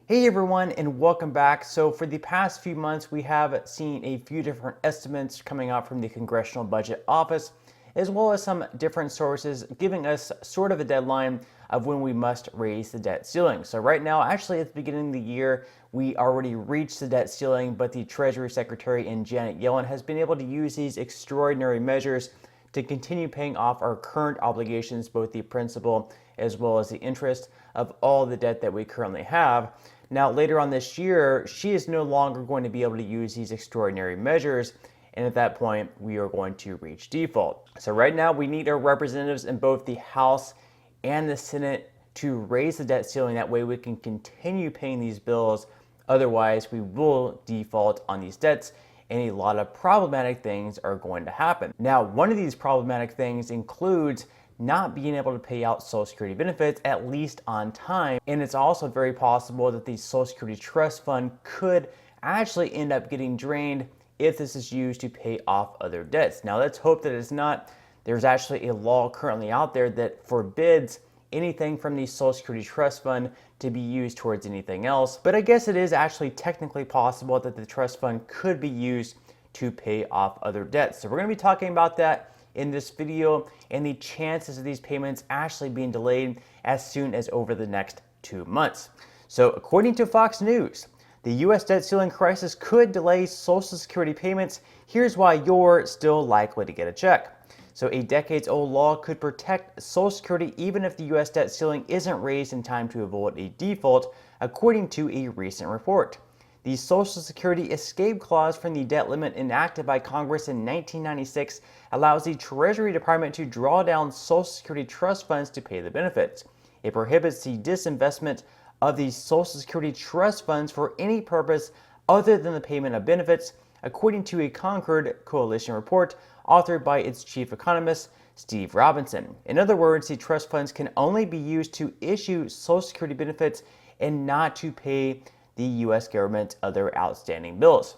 Hey everyone, and welcome back. So for the past few months, we have seen a few different estimates coming out from the Congressional Budget Office, as well as some different sources giving us sort of a deadline of when we must raise the debt ceiling. So right now, actually at the beginning of the year, we already reached the debt ceiling, but the Treasury Secretary Janet Yellen has been able to use these extraordinary measures to continue paying off our current obligations, both the principal as well as the interest of all the debt that we currently have. Now, later on this year, she is no longer going to be able to use these extraordinary measures, and at that point, we are going to reach default. So right now, we need our representatives in both the House and the Senate to raise the debt ceiling. That way we can continue paying these bills. Otherwise, we will default on these debts, and a lot of problematic things are going to happen. Now, one of these problematic things includes not being able to pay out Social Security benefits, at least on time. And it's also very possible that the Social Security Trust Fund could actually end up getting drained if this is used to pay off other debts. Now, let's hope that it's not. There's actually a law currently out there that forbids anything from the Social Security Trust Fund to be used towards anything else. But I guess it is actually technically possible that the trust fund could be used to pay off other debts. So we're going to be talking about that in this video and the chances of these payments actually being delayed as soon as over the next 2 months. So according to Fox News, the U.S. debt ceiling crisis could delay Social Security payments. Here's why you're still likely to get a check. So a decades-old law could protect Social Security even if the U.S. debt ceiling isn't raised in time to avoid a default, according to a recent report. The Social Security escape clause from the debt limit enacted by Congress in 1996 allows the Treasury Department to draw down Social Security trust funds to pay the benefits. It prohibits the disinvestment of the Social Security trust funds for any purpose other than the payment of benefits, according to a Concord Coalition report authored by its chief economist, Steve Robinson. In other words, the trust funds can only be used to issue Social Security benefits and not to pay the U.S. government other outstanding bills.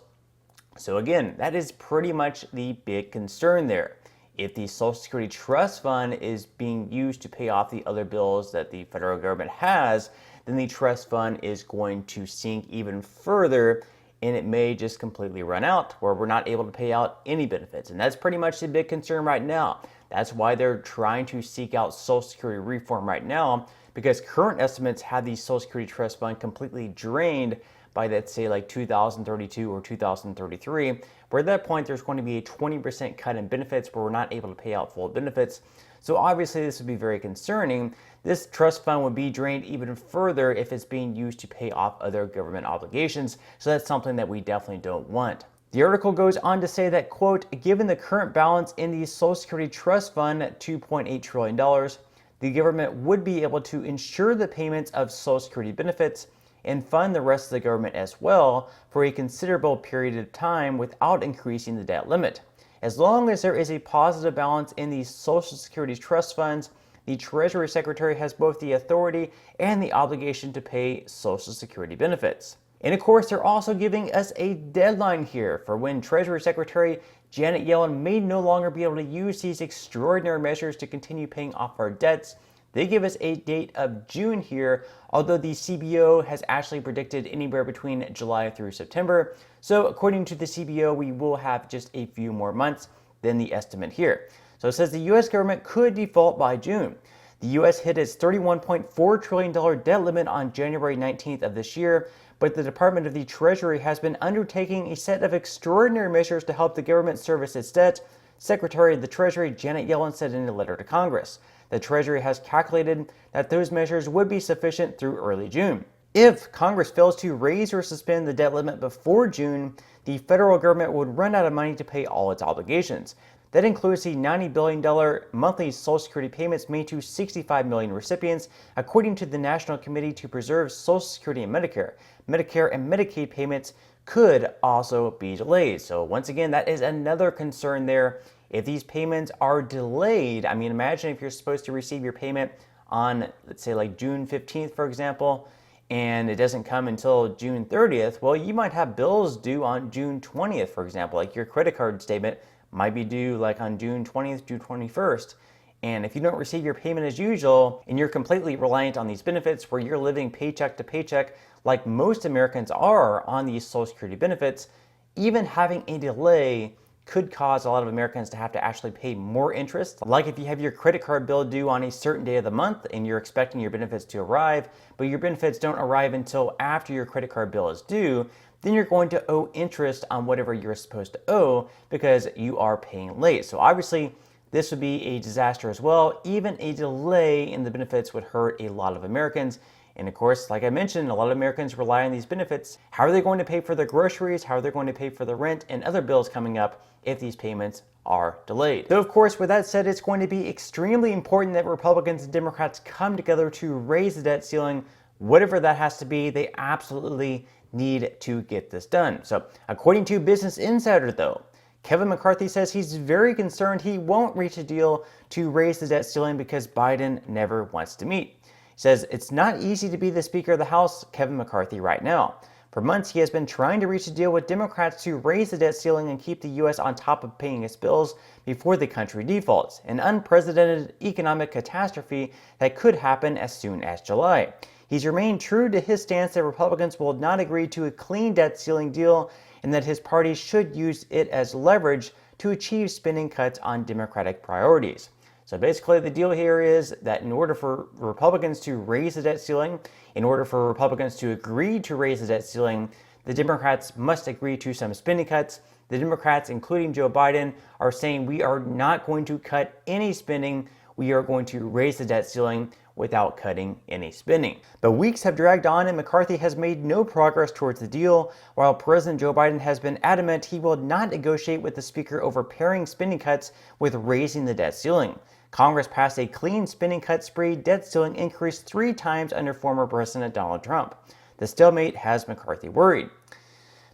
So again, that is pretty much the big concern there. If the Social Security Trust Fund is being used to pay off the other bills that the federal government has, then the trust fund is going to sink even further, and it may just completely run out where we're not able to pay out any benefits. And that's pretty much the big concern right now. That's why they're trying to seek out Social Security reform right now, because current estimates have the Social Security Trust Fund completely drained by, let's say, like 2032 or 2033, where at that point there's going to be a 20% cut in benefits where we're not able to pay out full benefits. So obviously this would be very concerning. This trust fund would be drained even further if it's being used to pay off other government obligations. So that's something that we definitely don't want. The article goes on to say that, quote, given the current balance in the Social Security Trust Fund at $2.8 trillion, the government would be able to ensure the payments of Social Security benefits and fund the rest of the government as well for a considerable period of time without increasing the debt limit. As long as there is a positive balance in the Social Security Trust Funds, the Treasury Secretary has both the authority and the obligation to pay Social Security benefits. And of course, they're also giving us a deadline here for when Treasury Secretary Janet Yellen may no longer be able to use these extraordinary measures to continue paying off our debts. They give us a date of June here, although the CBO has actually predicted anywhere between July through September. So according to the CBO, we will have just a few more months than the estimate here. So it says the U.S. government could default by June. The U.S. hit its $31.4 trillion debt limit on January 19th of this year, but the Department of the Treasury has been undertaking a set of extraordinary measures to help the government service its debt, Secretary of the Treasury Janet Yellen said in a letter to Congress. The Treasury has calculated that those measures would be sufficient through early June. If Congress fails to raise or suspend the debt limit before June, the federal government would run out of money to pay all its obligations. That includes the $90 billion monthly Social Security payments made to 65 million recipients, according to the National Committee to Preserve Social Security and Medicare. Medicare and Medicaid payments could also be delayed. So once again, that is another concern there. If these payments are delayed, I mean, imagine if you're supposed to receive your payment on, let's say, like June 15th, for example, and it doesn't come until June 30th, well, you might have bills due on June 20th, for example, like your credit card statement might be due like on June 20th, June 21st. And if you don't receive your payment as usual and you're completely reliant on these benefits where you're living paycheck to paycheck like most Americans are on these Social Security benefits, even having a delay could cause a lot of Americans to have to actually pay more interest. Like if you have your credit card bill due on a certain day of the month and you're expecting your benefits to arrive, but your benefits don't arrive until after your credit card bill is due, then you're going to owe interest on whatever you're supposed to owe because you are paying late. So obviously, this would be a disaster as well. Even a delay in the benefits would hurt a lot of Americans. And of course, like I mentioned, a lot of Americans rely on these benefits. How are they going to pay for their groceries? How are they going to pay for the rent and other bills coming up if these payments are delayed? So of course, with that said, it's going to be extremely important that Republicans and Democrats come together to raise the debt ceiling. Whatever that has to be, they absolutely need to get this done. So according to Business Insider though, Kevin McCarthy says he's very concerned he won't reach a deal to raise the debt ceiling because Biden never wants to meet. He says it's not easy to be the Speaker of the House, Kevin McCarthy, right now. For months, he has been trying to reach a deal with Democrats to raise the debt ceiling and keep the U.S. on top of paying its bills before the country defaults, an unprecedented economic catastrophe that could happen as soon as July. He's remained true to his stance that Republicans will not agree to a clean debt ceiling deal and that his party should use it as leverage to achieve spending cuts on Democratic priorities. So basically the deal here is that in order for Republicans to raise the debt ceiling, in order for Republicans to agree to raise the debt ceiling, the Democrats must agree to some spending cuts. The Democrats, including Joe Biden, are saying we are not going to cut any spending. We are going to raise the debt ceiling without cutting any spending. But weeks have dragged on and McCarthy has made no progress towards the deal, while President Joe Biden has been adamant he will not negotiate with the Speaker over pairing spending cuts with raising the debt ceiling. Congress passed a clean spending cut spree debt ceiling increase 3 times under former President Donald Trump. The stalemate has McCarthy worried.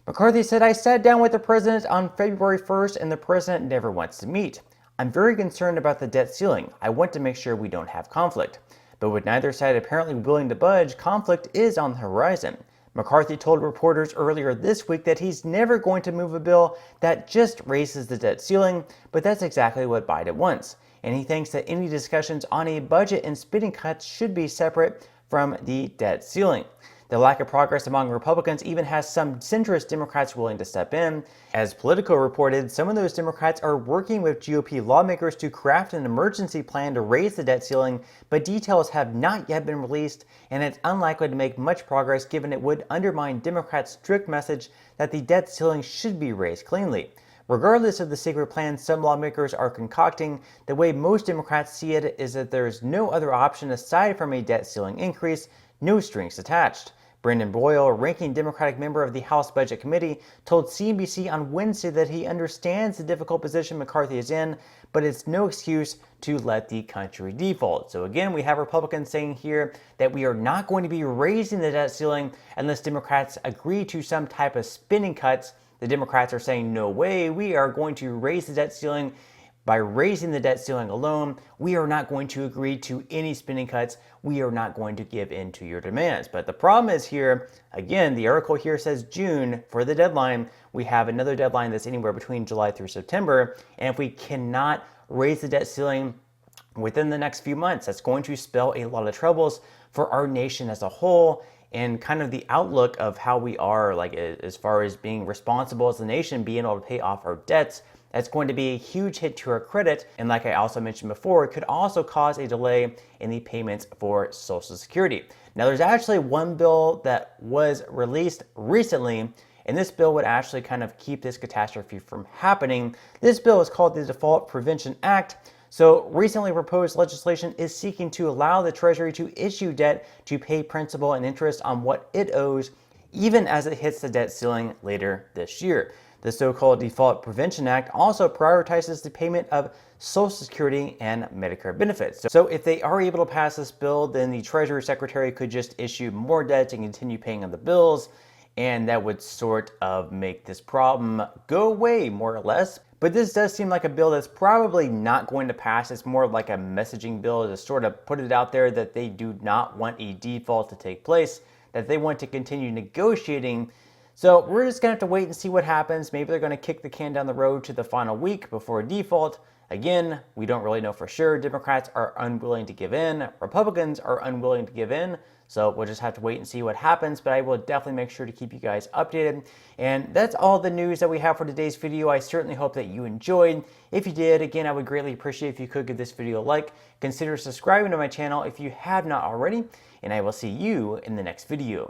McCarthy said, "I sat down with the president on February 1st and the president never wants to meet. I'm very concerned about the debt ceiling. I want to make sure we don't have conflict." But with neither side apparently willing to budge, conflict is on the horizon. McCarthy told reporters earlier this week that he's never going to move a bill that just raises the debt ceiling, but that's exactly what Biden wants. And he thinks that any discussions on a budget and spending cuts should be separate from the debt ceiling. The lack of progress among Republicans even has some centrist Democrats willing to step in. As Politico reported, some of those Democrats are working with GOP lawmakers to craft an emergency plan to raise the debt ceiling, but details have not yet been released, and it's unlikely to make much progress given it would undermine Democrats' strict message that the debt ceiling should be raised cleanly. Regardless of the secret plan some lawmakers are concocting, the way most Democrats see it is that there is no other option aside from a debt ceiling increase, no strings attached. Brendan Boyle, ranking Democratic member of the House Budget Committee, told CNBC on Wednesday that he understands the difficult position McCarthy is in, but it's no excuse to let the country default. So again, we have Republicans saying here that we are not going to be raising the debt ceiling unless Democrats agree to some type of spending cuts. The Democrats are saying, no way, we are going to raise the debt ceiling. By raising the debt ceiling alone, we are not going to agree to any spending cuts. We are not going to give in to your demands. But the problem is here, again, the article here says June for the deadline. We have another deadline that's anywhere between July through September. And if we cannot raise the debt ceiling within the next few months, that's going to spell a lot of troubles for our nation as a whole and kind of the outlook of how we are, like as far as being responsible as a nation, being able to pay off our debts. That's going to be a huge hit to our credit, and like I also mentioned before, it could also cause a delay in the payments for Social Security. Now, there's actually one bill that was released recently, and this bill would actually kind of keep this catastrophe from happening. This bill is called the Default Prevention Act. So recently proposed legislation is seeking to allow the Treasury to issue debt to pay principal and interest on what it owes, even as it hits the debt ceiling later this year. The so-called Default Prevention Act also prioritizes the payment of Social Security and Medicare benefits. So if they are able to pass this bill, then the Treasury Secretary could just issue more debt and continue paying on the bills, and that would sort of make this problem go away, more or less. But this does seem like a bill that's probably not going to pass. It's more like a messaging bill to sort of put it out there that they do not want a default to take place, that they want to continue negotiating So we're just going to have to wait and see what happens. Maybe they're going to kick the can down the road to the final week before default. Again, we don't really know for sure. Democrats are unwilling to give in. Republicans are unwilling to give in. So we'll just have to wait and see what happens, but I will definitely make sure to keep you guys updated. And that's all the news that we have for today's video. I certainly hope that you enjoyed. If you did, again, I would greatly appreciate if you could give this video a like. Consider subscribing to my channel if you have not already, and I will see you in the next video.